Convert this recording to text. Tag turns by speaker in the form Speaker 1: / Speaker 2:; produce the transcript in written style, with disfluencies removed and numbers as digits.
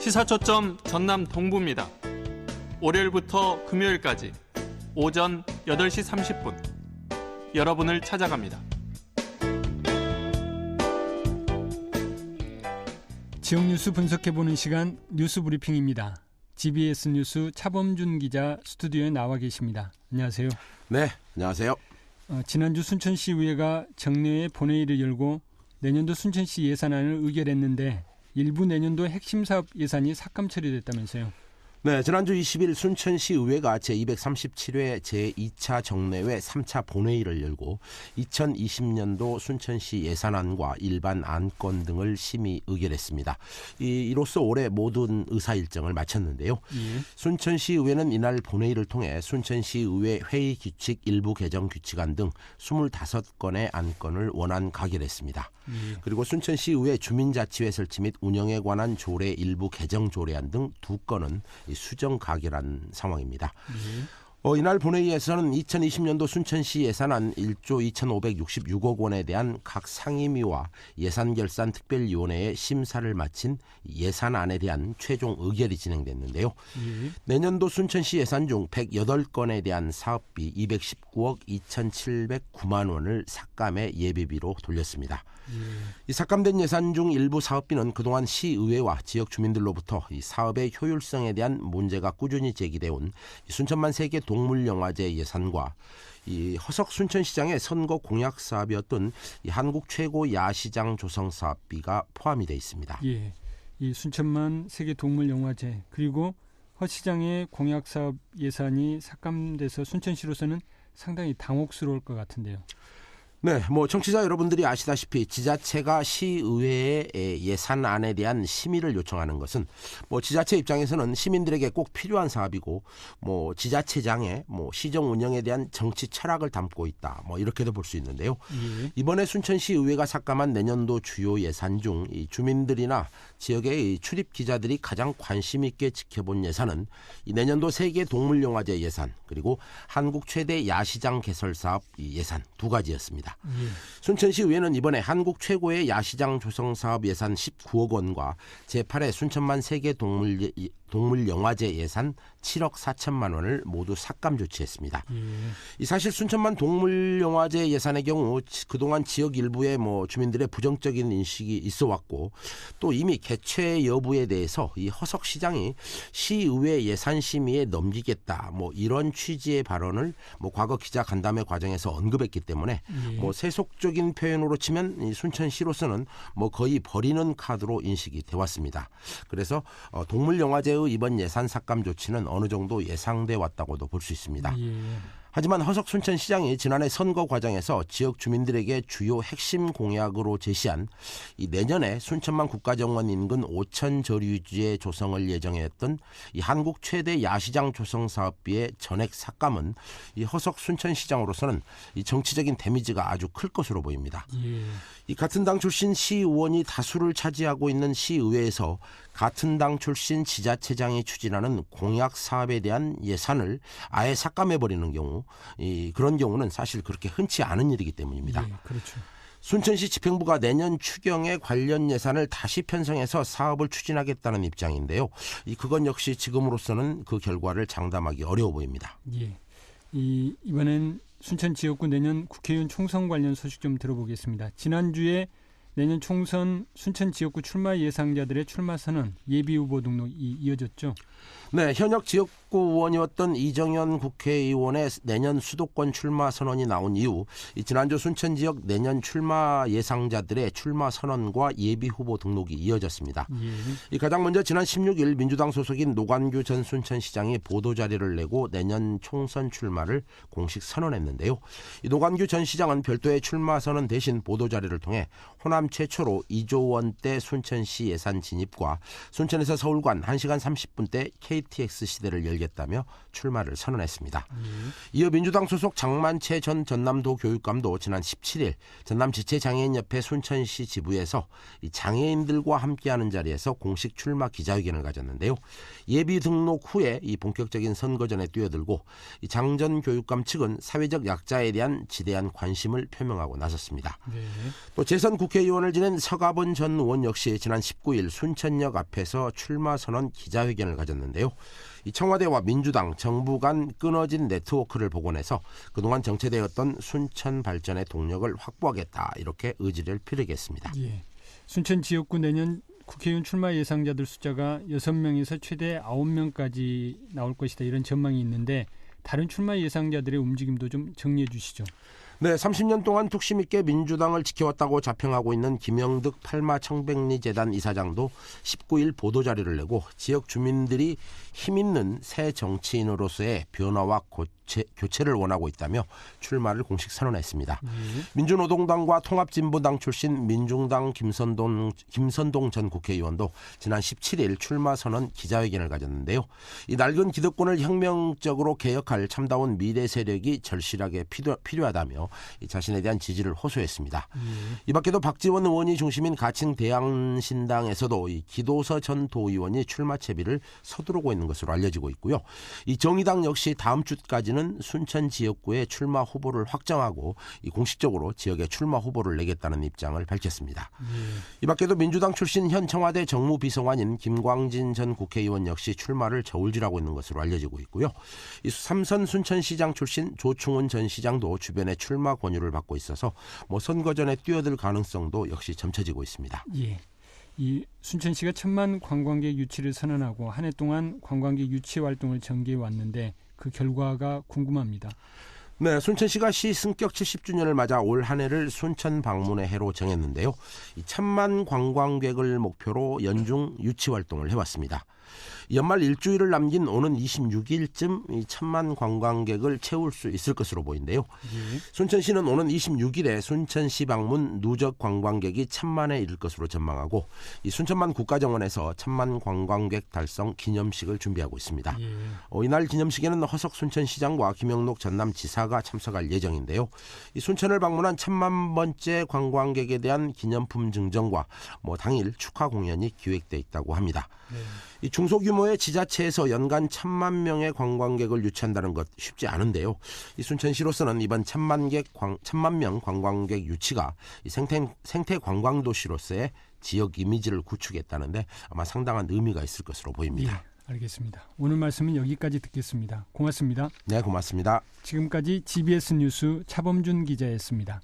Speaker 1: 시사초점 전남 동부입니다. 월요일부터 금요일까지 오전 8시 30분 여러분을 찾아갑니다.
Speaker 2: 지역 뉴스 분석해보는 시간 뉴스 브리핑입니다. GBS 뉴스 차범준 기자 스튜디오에 나와 계십니다. 안녕하세요.
Speaker 3: 네, 안녕하세요.
Speaker 2: 지난주 순천시의회가 정례회 본회의를 열고 내년도 순천시 예산안을 의결했는데 일부 내년도 핵심 사업 예산이 삭감 처리됐다면서요.
Speaker 3: 네, 지난주 20일 순천시의회가 제237회 제2차 정례회 3차 본회의를 열고 2020년도 순천시 예산안과 일반 안건 등을 심의 의결했습니다. 이로써 올해 모든 의사 일정을 마쳤는데요. 순천시의회는 이날 본회의를 통해 순천시의회 회의 규칙 일부 개정 규칙안 등 25건의 안건을 원안 가결했습니다. 그리고 순천시의회 주민자치회 설치 및 운영에 관한 조례 일부 개정 조례안 등 2건은 수정 가결한 상황입니다. 이날 본회의에서는 2020년도 순천시 예산안 1조 2,566억 원에 대한 각 상임위와 예산결산특별위원회의 심사를 마친 예산안에 대한 최종 의결이 진행됐는데요. 내년도 순천시 예산 중 108건에 대한 사업비 219억 2,709만 원을 삭감해 예비비로 돌렸습니다. 이 삭감된 예산 중 일부 사업비는 그동안 시의회와 지역 주민들로부터 이 사업의 효율성에 대한 문제가 꾸준히 제기되어 온 순천만 세계 동물영화제 예산과 이 허석 순천시장의 선거 공약 사업이었던 이 한국 최고 야시장 조성 사업비가 포함이 되어 있습니다.
Speaker 2: 예, 이 순천만 세계 동물영화제 그리고 허 시장의 공약 사업 예산이 삭감돼서 순천시로서는 상당히 당혹스러울 것 같은데요.
Speaker 3: 네, 청취자 여러분들이 아시다시피 지자체가 시의회의 예산안에 대한 심의를 요청하는 것은 지자체 입장에서는 시민들에게 꼭 필요한 사업이고 지자체장의 시정 운영에 대한 정치 철학을 담고 있다. 이렇게도 볼 수 있는데요. 이번에 순천시의회가 삭감한 내년도 주요 예산 중 이 주민들이나 지역의 출입 기자들이 가장 관심 있게 지켜본 예산은 이 내년도 세계 동물영화제 예산 그리고 한국 최대 야시장 개설 사업 예산 두 가지였습니다. 순천시의회는 이번에 한국 최고의 야시장 조성 사업 예산 19억 원과 제8회 순천만 세계 동물영화제 예산 7억 4천만 원을 모두 삭감 조치했습니다. 이 사실 순천만 동물영화제 예산의 경우 그동안 지역 일부의 주민들의 부정적인 인식이 있어 왔고 또 이미 개최 여부에 대해서 이 허석 시장이 시의회 예산 심의에 넘기겠다 이런 취지의 발언을 과거 기자 간담회 과정에서 언급했기 때문에 세속적인 표현으로 치면 이 순천시로서는 거의 버리는 카드로 인식이 돼 왔습니다. 그래서 동물영화제의 이번 예산 삭감 조치는 어느 정도 예상돼 왔다고도 볼 수 있습니다. 하지만 허석 순천시장이 지난해 선거 과정에서 지역 주민들에게 주요 핵심 공약으로 제시한 이 내년에 순천만 국가정원 인근 5천 저류지의 조성을 예정했던 이 한국 최대 야시장 조성 사업비의 전액 삭감은 이 허석 순천시장으로서는 이 정치적인 데미지가 아주 클 것으로 보입니다. 이 같은 당 출신 시의원이 다수를 차지하고 있는 시의회에서 같은 당 출신 지자체장이 추진하는 공약 사업에 대한 예산을 아예 삭감해버리는 경우 그런 경우는 사실 그렇게 흔치 않은 일이기 때문입니다.
Speaker 2: 그렇죠.
Speaker 3: 순천시 집행부가 내년 추경에 관련 예산을 다시 편성해서 사업을 추진하겠다는 입장인데요. 그건 역시 지금으로서는 그 결과를 장담하기 어려워 보입니다.
Speaker 2: 이번엔 순천 지역구 내년 국회의원 총선 관련 소식 좀 들어보겠습니다. 지난주에 내년 총선 순천 지역구 출마 예상자들의 출마 선언 예비 후보 등록이 이어졌죠.
Speaker 3: 네, 현역 지역구 의원이었던 이정현 국회의원의 내년 수도권 출마 선언이 나온 이후 지난주 순천 지역 내년 출마 예상자들의 출마 선언과 예비 후보 등록이 이어졌습니다. 가장 먼저 지난 16일 민주당 소속인 노관규 전 순천시장이 보도자료를 내고 내년 총선 출마를 공식 선언했는데요. 노관규 전 시장은 별도의 출마 선언 대신 보도자료를 통해 호남 최초로 2조 원대 순천시 예산 진입과 순천에서 서울 간 1시간 30분대 KTX 시대를 열겠다며 출마를 선언했습니다. 이어 민주당 소속 장만채 전 전남도 교육감도 지난 17일 전남지체장애인협회 순천시 지부에서 장애인들과 함께하는 자리에서 공식 출마 기자회견을 가졌는데요. 예비 등록 후에 본격적인 선거전에 뛰어들고 장 전 교육감 측은 사회적 약자에 대한 지대한 관심을 표명하고 나섰습니다. 또 재선 국회의원 국회의원을 지낸 서가본 전 의원 역시 지난 19일 순천역 앞에서 출마 선언 기자회견을 가졌는데요. 이 청와대와 민주당, 정부 간 끊어진 네트워크를 복원해서 그동안 정체되었던 순천 발전의 동력을 확보하겠다, 이렇게 의지를 피력했습니다.
Speaker 2: 예. 순천 지역구 내년 국회의원 출마 예상자들 숫자가 6명에서 최대 9명까지 나올 것이다, 이런 전망이 있는데 다른 출마 예상자들의 움직임도 좀 정리해 주시죠.
Speaker 3: 네, 30년 동안 뚝심 있게 민주당을 지켜왔다고 자평하고 있는 김영득 팔마 청백리 재단 이사장도 19일 보도자료를 내고 지역 주민들이 힘있는 새 정치인으로서의 변화와 교체를 원하고 있다며 출마를 공식 선언했습니다. 민주노동당과 통합진보당 출신 민중당 김선동 전 국회의원도 지난 17일 출마 선언 기자회견을 가졌는데요. 이 낡은 기득권을 혁명적으로 개혁할 참다운 미래 세력이 절실하게 필요하다며 자신에 대한 지지를 호소했습니다. 이 밖에도 박지원 의원이 중심인 가칭 대양신당에서도 이 기도서 전 도의원이 출마 채비를 서두르고 있는 것으로 알려지고 있고요. 이 정의당 역시 다음 주까지는 순천 지역구에 출마 후보를 확정하고 공식적으로 지역에 출마 후보를 내겠다는 입장을 밝혔습니다. 이 밖에도 민주당 출신 현 청와대 정무비서관인 김광진 전 국회의원 역시 출마를 저울질하고 있는 것으로 알려지고 있고요. 이 삼선 순천시장 출신 조충훈 전 시장도 주변에 출마 권유를 받고 있어서 선거 전에 뛰어들 가능성도 역시 점쳐지고 있습니다.
Speaker 2: 예. 이 순천시가 1000만 관광객 유치를 선언하고 한 해 동안 관광객 유치 활동을 전개해 왔는데 그 결과가 궁금합니다.
Speaker 3: 네, 순천시가 시 승격 70주년을 맞아 올 한 해를 순천 방문의 해로 정했는데요. 이 1000만 관광객을 목표로 연중 유치 활동을 해왔습니다. 연말 일주일을 남긴 오는 26일쯤 이 1000만 관광객을 채울 수 있을 것으로 보인대요. 순천시는 오는 26일에 순천시 방문 누적 관광객이 1000만에 이를 것으로 전망하고 이 순천만 국가정원에서 1000만 관광객 달성 기념식을 준비하고 있습니다. 이날 기념식에는 허석 순천시장과 김영록 전남지사가 참석할 예정인데요. 이 순천을 방문한 1000만 번째 관광객에 대한 기념품 증정과 당일 축하 공연이 기획돼 있다고 합니다. 이 중소규모의 지자체에서 연간 1000만 명의 관광객을 유치한다는 것 쉽지 않은데요. 이 순천시로서는 이번 1000만 명 관광객 유치가 이 생태 관광 도시로서의 지역 이미지를 구축했다는데 아마 상당한 의미가 있을 것으로 보입니다.
Speaker 2: 예, 알겠습니다. 오늘 말씀은 여기까지 듣겠습니다. 고맙습니다.
Speaker 3: 네, 고맙습니다.
Speaker 2: 지금까지 GBS 뉴스 차범준 기자였습니다.